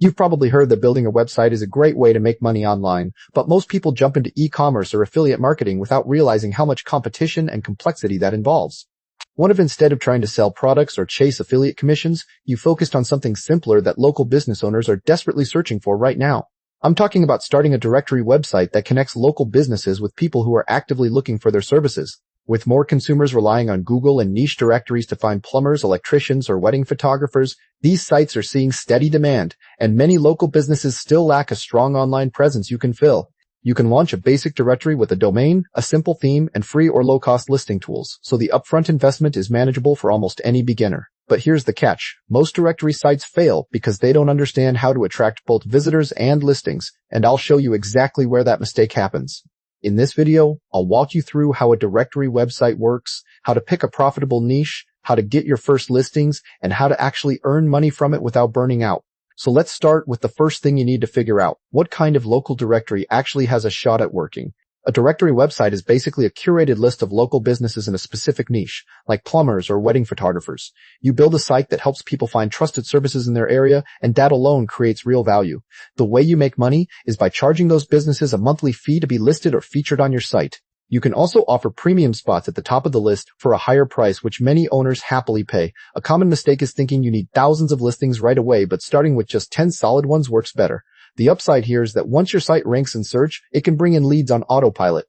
You've probably heard that building a website is a great way to make money online, but most people jump into e-commerce or affiliate marketing without realizing how much competition and complexity that involves. What if instead of trying to sell products or chase affiliate commissions, you focused on something simpler that local business owners are desperately searching for right now? I'm talking about starting a directory website that connects local businesses with people who are actively looking for their services. With more consumers relying on Google and niche directories to find plumbers, electricians, or wedding photographers, these sites are seeing steady demand, and many local businesses still lack a strong online presence you can fill. You can launch a basic directory with a domain, a simple theme, and free or low-cost listing tools, so the upfront investment is manageable for almost any beginner. But here's the catch. Most directory sites fail because they don't understand how to attract both visitors and listings, and I'll show you exactly where that mistake happens. In this video, I'll walk you through how a directory website works, how to pick a profitable niche, how to get your first listings, and how to actually earn money from it without burning out. So let's start with the first thing you need to figure out. What kind of local directory actually has a shot at working? A directory website is basically a curated list of local businesses in a specific niche, like plumbers or wedding photographers. You build a site that helps people find trusted services in their area, and that alone creates real value. The way you make money is by charging those businesses a monthly fee to be listed or featured on your site. You can also offer premium spots at the top of the list for a higher price, which many owners happily pay. A common mistake is thinking you need thousands of listings right away, but starting with just 10 solid ones works better. The upside here is that once your site ranks in search, it can bring in leads on autopilot.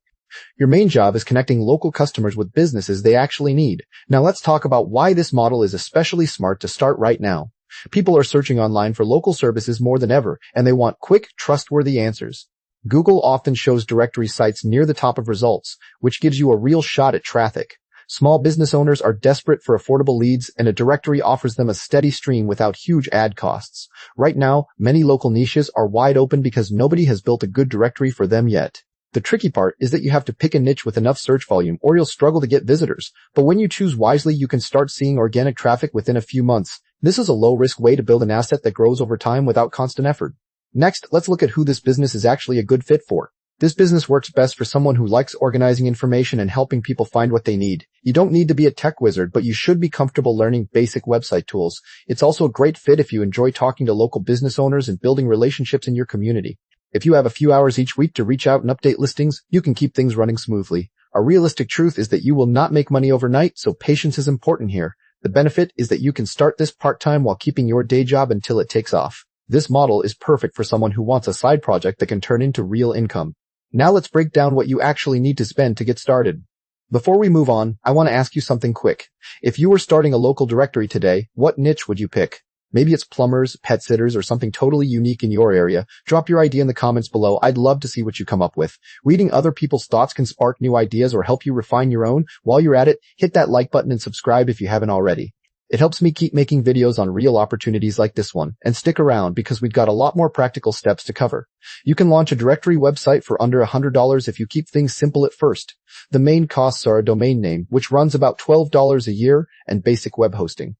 Your main job is connecting local customers with businesses they actually need. Now let's talk about why this model is especially smart to start right now. People are searching online for local services more than ever, and they want quick, trustworthy answers. Google often shows directory sites near the top of results, which gives you a real shot at traffic. Small business owners are desperate for affordable leads, and a directory offers them a steady stream without huge ad costs. Right now, many local niches are wide open because nobody has built a good directory for them yet. The tricky part is that you have to pick a niche with enough search volume or you'll struggle to get visitors. But when you choose wisely, you can start seeing organic traffic within a few months. This is a low-risk way to build an asset that grows over time without constant effort. Next, let's look at who this business is actually a good fit for. This business works best for someone who likes organizing information and helping people find what they need. You don't need to be a tech wizard, but you should be comfortable learning basic website tools. It's also a great fit if you enjoy talking to local business owners and building relationships in your community. If you have a few hours each week to reach out and update listings, you can keep things running smoothly. A realistic truth is that you will not make money overnight, so patience is important here. The benefit is that you can start this part-time while keeping your day job until it takes off. This model is perfect for someone who wants a side project that can turn into real income. Now let's break down what you actually need to spend to get started. Before we move on, I want to ask you something quick. If you were starting a local directory today, what niche would you pick? Maybe it's plumbers, pet sitters, or something totally unique in your area. Drop your idea in the comments below. I'd love to see what you come up with. Reading other people's thoughts can spark new ideas or help you refine your own. While you're at it, hit that like button and subscribe if you haven't already. It helps me keep making videos on real opportunities like this one, and stick around because we've got a lot more practical steps to cover. You can launch a directory website for under $100 if you keep things simple at first. The main costs are a domain name, which runs about $12 a year, and basic web hosting.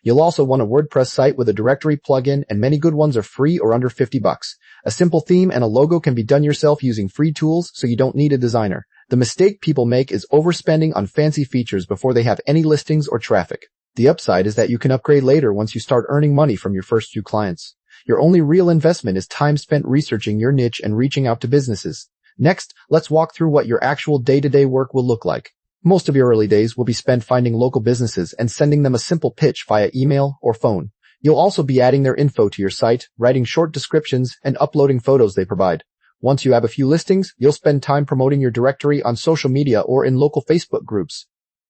You'll also want a WordPress site with a directory plugin, and many good ones are free or under $50. A simple theme and a logo can be done yourself using free tools, so you don't need a designer. The mistake people make is overspending on fancy features before they have any listings or traffic. The upside is that you can upgrade later once you start earning money from your first few clients. Your only real investment is time spent researching your niche and reaching out to businesses. Next, let's walk through what your actual day-to-day work will look like. Most of your early days will be spent finding local businesses and sending them a simple pitch via email or phone. You'll also be adding their info to your site, writing short descriptions, and uploading photos they provide. Once you have a few listings, you'll spend time promoting your directory on social media or in local Facebook groups.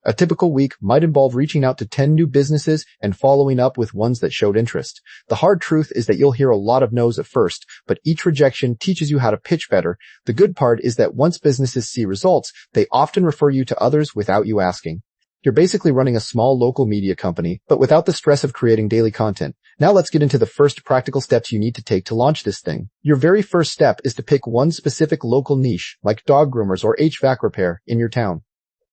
A typical week might involve reaching out to 10 new businesses and following up with ones that showed interest. The hard truth is that you'll hear a lot of no's at first, but each rejection teaches you how to pitch better. The good part is that once businesses see results, they often refer you to others without you asking. You're basically running a small local media company, but without the stress of creating daily content. Now let's get into the first practical steps you need to take to launch this thing. Your very first step is to pick one specific local niche, like dog groomers or HVAC repair, in your town.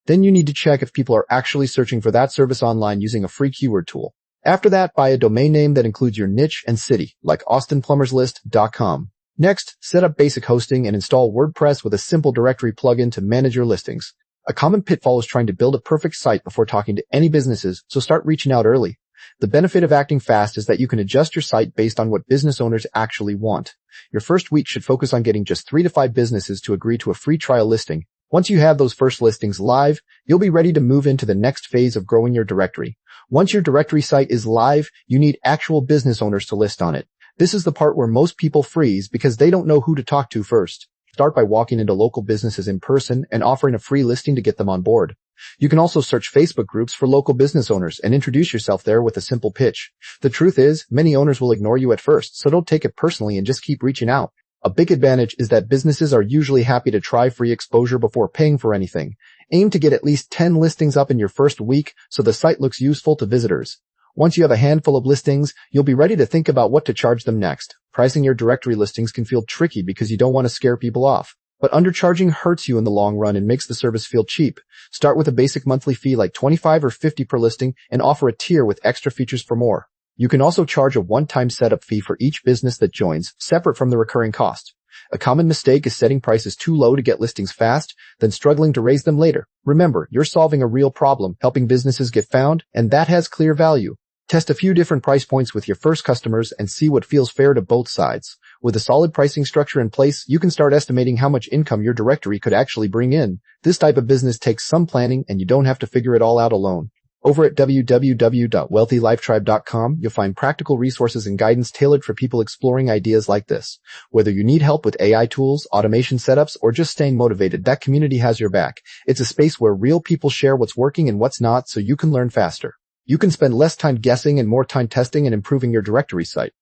Then you need to check if people are actually searching for that service online using a free keyword tool. After that, buy a domain name that includes your niche and city, like austinplumberslist.com. Next, set up basic hosting and install WordPress with a simple directory plugin to manage your listings. A common pitfall is trying to build a perfect site before talking to any businesses, so start reaching out early. The benefit of acting fast is that you can adjust your site based on what business owners actually want. Your first week should focus on getting just 3 to 5 businesses to agree to a free trial listing. Once you have those first listings live, you'll be ready to move into the next phase of growing your directory. Once your directory site is live, you need actual business owners to list on it. This is the part where most people freeze because they don't know who to talk to first. Start by walking into local businesses in person and offering a free listing to get them on board. You can also search Facebook groups for local business owners and introduce yourself there with a simple pitch. The truth is, many owners will ignore you at first, so don't take it personally and just keep reaching out. A big advantage is that businesses are usually happy to try free exposure before paying for anything. Aim to get at least 10 listings up in your first week so the site looks useful to visitors. Once you have a handful of listings, you'll be ready to think about what to charge them next. Pricing your directory listings can feel tricky because you don't want to scare people off. But undercharging hurts you in the long run and makes the service feel cheap. Start with a basic monthly fee like $25 or $50 per listing and offer a tier with extra features for more. You can also charge a one-time setup fee for each business that joins, separate from the recurring cost. A common mistake is setting prices too low to get listings fast, then struggling to raise them later. Remember, you're solving a real problem, helping businesses get found, and that has clear value. Test a few different price points with your first customers and see what feels fair to both sides. With a solid pricing structure in place, you can start estimating how much income your directory could actually bring in. This type of business takes some planning and you don't have to figure it all out alone. Over at www.wealthylifetribe.com, you'll find practical resources and guidance tailored for people exploring ideas like this. Whether you need help with AI tools, automation setups, or just staying motivated, that community has your back. It's a space where real people share what's working and what's not so you can learn faster. You can spend less time guessing and more time testing and improving your directory site.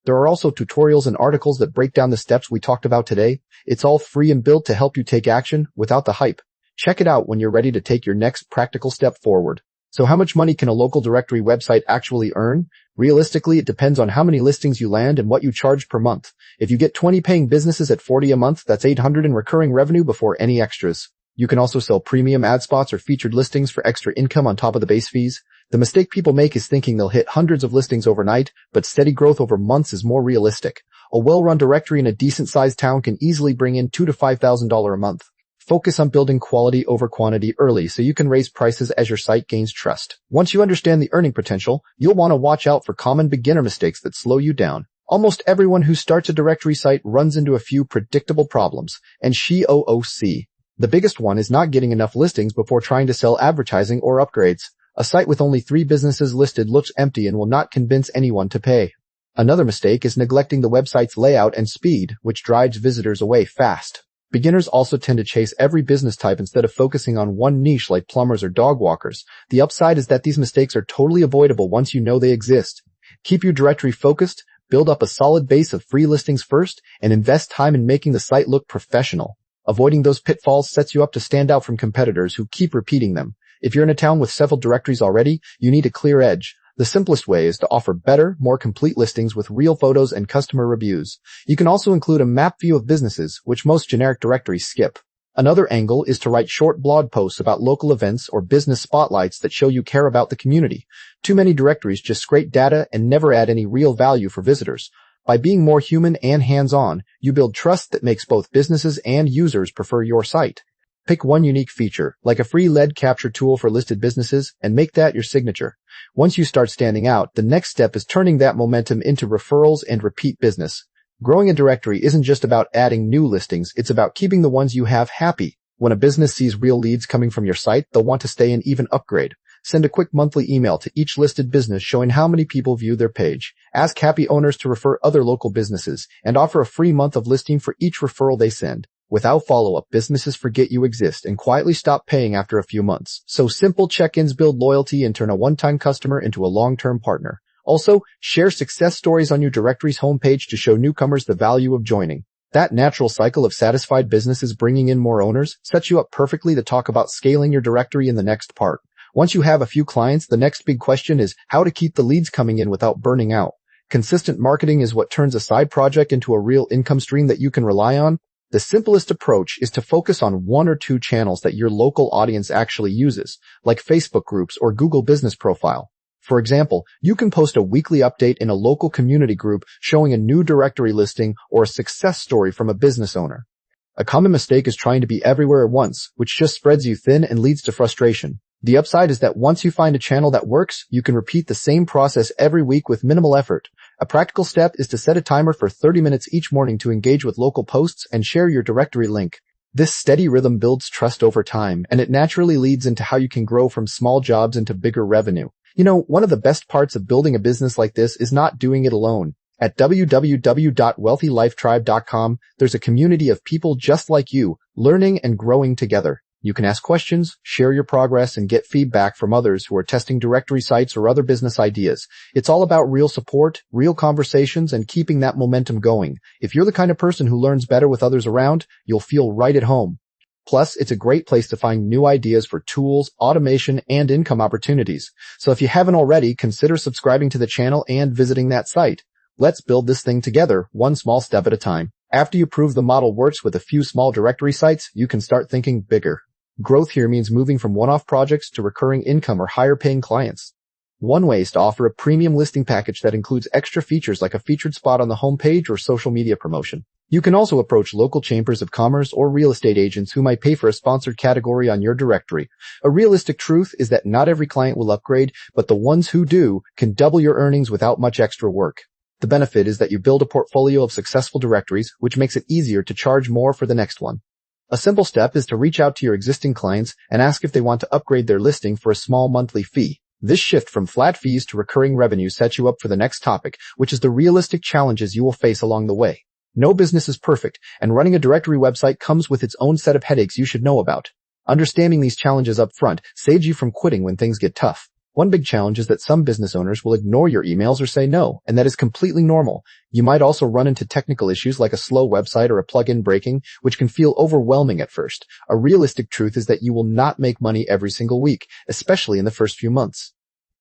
There are also tutorials and articles that break down the steps we talked about today. It's all free and built to help you take action without the hype. Check it out when you're ready to take your next practical step forward. So how much money can a local directory website actually earn? Realistically, it depends on how many listings you land and what you charge per month. If you get 20 paying businesses at $40 a month, that's $800 in recurring revenue before any extras. You can also sell premium ad spots or featured listings for extra income on top of the base fees. The mistake people make is thinking they'll hit hundreds of listings overnight, but steady growth over months is more realistic. A well-run directory in a decent-sized town can easily bring in $2,000 to $5,000 a month. Focus on building quality over quantity early so you can raise prices as your site gains trust. Once you understand the earning potential, you'll want to watch out for common beginner mistakes that slow you down. Almost everyone who starts a directory site runs into a few predictable problems, and SEO. The biggest one is not getting enough listings before trying to sell advertising or upgrades. A site with only 3 businesses listed looks empty and will not convince anyone to pay. Another mistake is neglecting the website's layout and speed, which drives visitors away fast. Beginners also tend to chase every business type instead of focusing on one niche like plumbers or dog walkers. The upside is that these mistakes are totally avoidable once you know they exist. Keep your directory focused, build up a solid base of free listings first, and invest time in making the site look professional. Avoiding those pitfalls sets you up to stand out from competitors who keep repeating them. If you're in a town with several directories already, you need a clear edge. The simplest way is to offer better, more complete listings with real photos and customer reviews. You can also include a map view of businesses, which most generic directories skip. Another angle is to write short blog posts about local events or business spotlights that show you care about the community. Too many directories just scrape data and never add any real value for visitors. By being more human and hands-on, you build trust that makes both businesses and users prefer your site. Pick one unique feature, like a free lead capture tool for listed businesses, and make that your signature. Once you start standing out, the next step is turning that momentum into referrals and repeat business. Growing a directory isn't just about adding new listings, it's about keeping the ones you have happy. When a business sees real leads coming from your site, they'll want to stay and even upgrade. Send a quick monthly email to each listed business showing how many people view their page. Ask happy owners to refer other local businesses, and offer a free month of listing for each referral they send. Without follow-up, businesses forget you exist and quietly stop paying after a few months. So simple check-ins build loyalty and turn a one-time customer into a long-term partner. Also, share success stories on your directory's homepage to show newcomers the value of joining. That natural cycle of satisfied businesses bringing in more owners sets you up perfectly to talk about scaling your directory in the next part. Once you have a few clients, the next big question is how to keep the leads coming in without burning out. Consistent marketing is what turns a side project into a real income stream that you can rely on. The simplest approach is to focus on 1 or 2 channels that your local audience actually uses, like Facebook groups or Google Business Profile. For example, you can post a weekly update in a local community group showing a new directory listing or a success story from a business owner. A common mistake is trying to be everywhere at once, which just spreads you thin and leads to frustration. The upside is that once you find a channel that works, you can repeat the same process every week with minimal effort. A practical step is to set a timer for 30 minutes each morning to engage with local posts and share your directory link. This steady rhythm builds trust over time, and it naturally leads into how you can grow from small jobs into bigger revenue. You know, one of the best parts of building a business like this is not doing it alone. At www.wealthylifetribe.com, there's a community of people just like you, learning and growing together. You can ask questions, share your progress, and get feedback from others who are testing directory sites or other business ideas. It's all about real support, real conversations, and keeping that momentum going. If you're the kind of person who learns better with others around, you'll feel right at home. Plus, it's a great place to find new ideas for tools, automation, and income opportunities. So if you haven't already, consider subscribing to the channel and visiting that site. Let's build this thing together, one small step at a time. After you prove the model works with a few small directory sites, you can start thinking bigger. Growth here means moving from one-off projects to recurring income or higher-paying clients. One way is to offer a premium listing package that includes extra features like a featured spot on the homepage or social media promotion. You can also approach local chambers of commerce or real estate agents who might pay for a sponsored category on your directory. A realistic truth is that not every client will upgrade, but the ones who do can double your earnings without much extra work. The benefit is that you build a portfolio of successful directories, which makes it easier to charge more for the next one. A simple step is to reach out to your existing clients and ask if they want to upgrade their listing for a small monthly fee. This shift from flat fees to recurring revenue sets you up for the next topic, which is the realistic challenges you will face along the way. No business is perfect, and running a directory website comes with its own set of headaches you should know about. Understanding these challenges up front saves you from quitting when things get tough. One big challenge is that some business owners will ignore your emails or say no, and that is completely normal. You might also run into technical issues like a slow website or a plugin breaking, which can feel overwhelming at first. A realistic truth is that you will not make money every single week, especially in the first few months.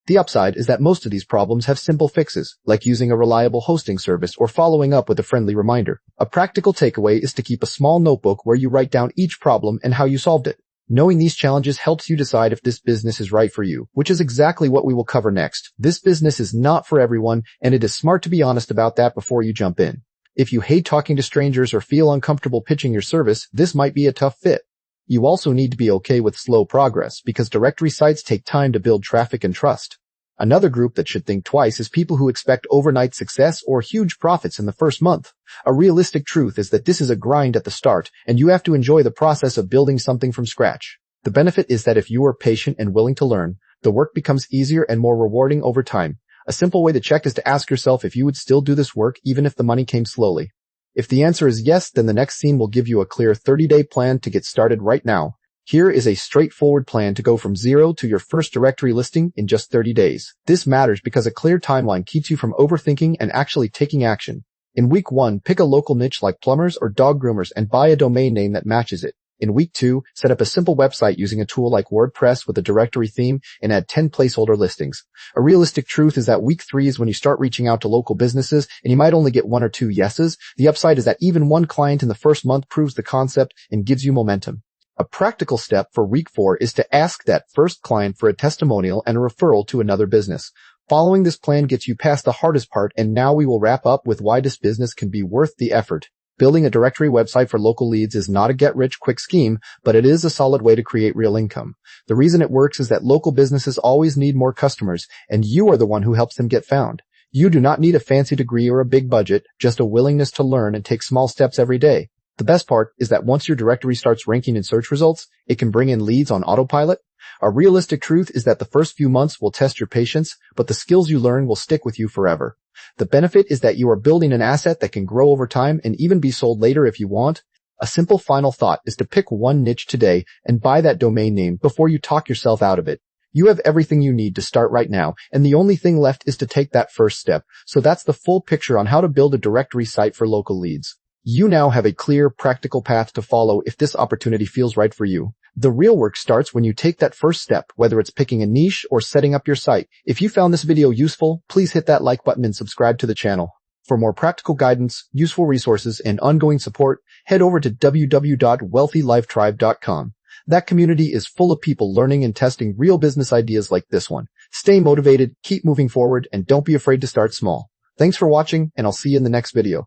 The upside is that most of these problems have simple fixes, like using a reliable hosting service or following up with a friendly reminder. A practical takeaway is to keep a small notebook where you write down each problem and how you solved it. Knowing these challenges helps you decide if this business is right for you, which is exactly what we will cover next. This business is not for everyone, and it is smart to be honest about that before you jump in. If you hate talking to strangers or feel uncomfortable pitching your service, this might be a tough fit. You also need to be okay with slow progress, because directory sites take time to build traffic and trust. Another group that should think twice is people who expect overnight success or huge profits in the first month. A realistic truth is that this is a grind at the start, and you have to enjoy the process of building something from scratch. The benefit is that if you are patient and willing to learn, the work becomes easier and more rewarding over time. A simple way to check is to ask yourself if you would still do this work even if the money came slowly. If the answer is yes, then the next scene will give you a clear 30-day plan to get started right now. Here is a straightforward plan to go from zero to your first directory listing in just 30 days. This matters because a clear timeline keeps you from overthinking and actually taking action. In week 1, pick a local niche like plumbers or dog groomers and buy a domain name that matches it. In week 2, set up a simple website using a tool like WordPress with a directory theme and add 10 placeholder listings. A realistic truth is that week 3 is when you start reaching out to local businesses, and you might only get 1 or 2 yeses. The upside is that even one client in the first month proves the concept and gives you momentum. A practical step for week 4 is to ask that first client for a testimonial and a referral to another business. Following this plan gets you past the hardest part, and now we will wrap up with why this business can be worth the effort. Building a directory website for local leads is not a get-rich-quick scheme, but it is a solid way to create real income. The reason it works is that local businesses always need more customers, and you are the one who helps them get found. You do not need a fancy degree or a big budget, just a willingness to learn and take small steps every day. The best part is that once your directory starts ranking in search results, it can bring in leads on autopilot. A realistic truth is that the first few months will test your patience, but the skills you learn will stick with you forever. The benefit is that you are building an asset that can grow over time and even be sold later if you want. A simple final thought is to pick one niche today and buy that domain name before you talk yourself out of it. You have everything you need to start right now, and the only thing left is to take that first step. So that's the full picture on how to build a directory site for local leads. You now have a clear, practical path to follow if this opportunity feels right for you. The real work starts when you take that first step, whether it's picking a niche or setting up your site. If you found this video useful, please hit that like button and subscribe to the channel. For more practical guidance, useful resources, and ongoing support, head over to www.wealthylifetribe.com. That community is full of people learning and testing real business ideas like this one. Stay motivated, keep moving forward, and don't be afraid to start small. Thanks for watching, and I'll see you in the next video.